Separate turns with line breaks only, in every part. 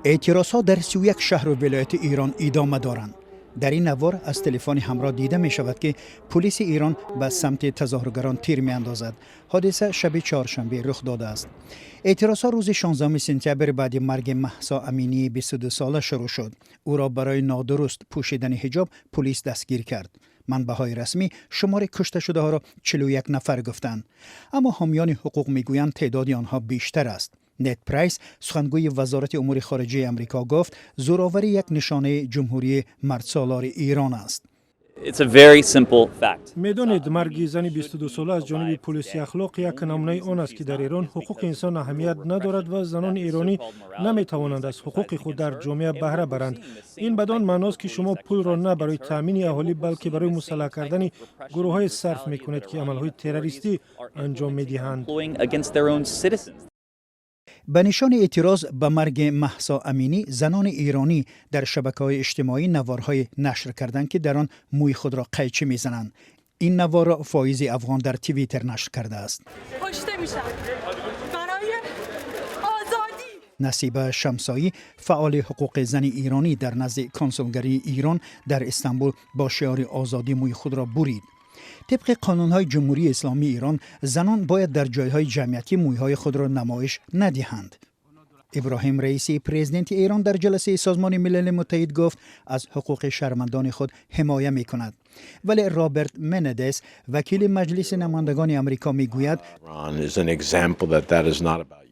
اعتراضها در 31 شهر و ولایت ایران ادامه دارند. در این نوار از تلفن همراه دیده می شود که پلیس ایران به سمت تظاهرگران تیر می اندازد. حادثه شب چهارشنبه رخ داده است. اعتراضها روز 16 سپتامبر بعد مرگ مهسا امینی 22 ساله شروع شد. او را برای نادرست پوشیدن حجاب پلیس دستگیر کرد. منبع‌های رسمی شمار کشته شده ها را 41 نفر گفتند، اما حامیان حقوق میگویند تعداد آنها بیشتر است. نت پرایس سخنگوی وزارت امور خارجه آمریکا گفت زوراوری یک نشانه جمهوری مردسالار ایران است.
میدانید مرگ زن 22 ساله از جانب پلیس اخلاق یک نمونه آن است که در ایران حقوق انسان اهمیت ندارد و زنان ایرانی نمی توانند از حقوق خود در جامعه بهره برند. این بدان معناست که شما پول را نه برای تامین اهالی بلکه برای مسلح کردن گروه های صرف می کنید که عملهای تروریستی انجام می دهند.
به نشان اعتراض به مرگ مهسا امینی، زنان ایرانی در شبکه‌های اجتماعی نوارهای نشر کردند که در آن موی خود را قیچی می‌زنند. این نوار را فایز افغان در توییتر نشر کرده است.
کشته میشن برای آزادی.
نصیبه شمسایی فعال حقوق زن ایرانی در نزد کنسولگری ایران در استانبول با شعار آزادی موی خود را برید. طبق قانون‌های جمهوری اسلامی ایران زنان باید در جایهای جمعیتی مویهای خود را نمایش ندهند. ابراهیم رئیسی پرزیدنت ایران در جلسه سازمان ملل متحد گفت از حقوق شهروندان خود حمایت می‌کند. ولی رابرت مندس وکیل مجلس نمایندگان آمریکا میگوید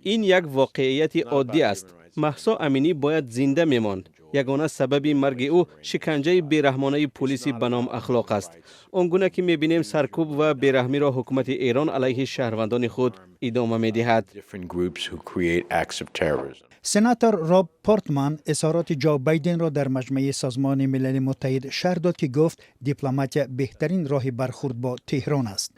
این یک واقعیت عادی است. مهسا امینی باید زنده میماند. یگانه سبب مرگ او شکنجه بیرحمانه پلیس به نام اخلاق است. آنگونه که می‌بینیم سرکوب و بیرحمی را حکومت ایران علیه شهروندان خود ادامه می‌دهد.
سناتور راب پورتمان اظهارات جو بایدن را در مجمع سازمان ملل متحد شرح داد که گفت دیپلماتیا بهترین راه برخورد با تهران است.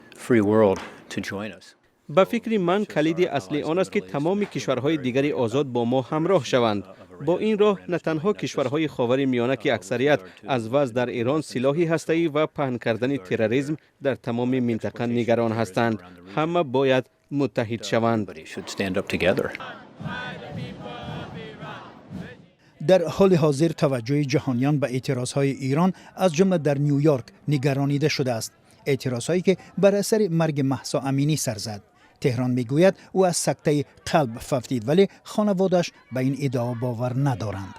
به فکر من کلید اصلی آن است که تمام کشورهای دیگری آزاد با ما همراه شوند. با این راه نه تنها کشورهای خاور میانه که اکثریت از وضع در ایران سلاحی هسته‌ای و پهن کردن تروریسم در تمام منطقه نگران هستند، همه باید متحد شوند.
در حال حاضر توجه جهانیان به اعتراضهای ایران از جمله در نیویورک نگرانیده شده است. اعتراضهایی که بر اثر مرگ مهسا امینی سر زد. تهران میگوید او از سکته قلب فوتید، ولی خانواده‌اش به این ادعا باور ندارند.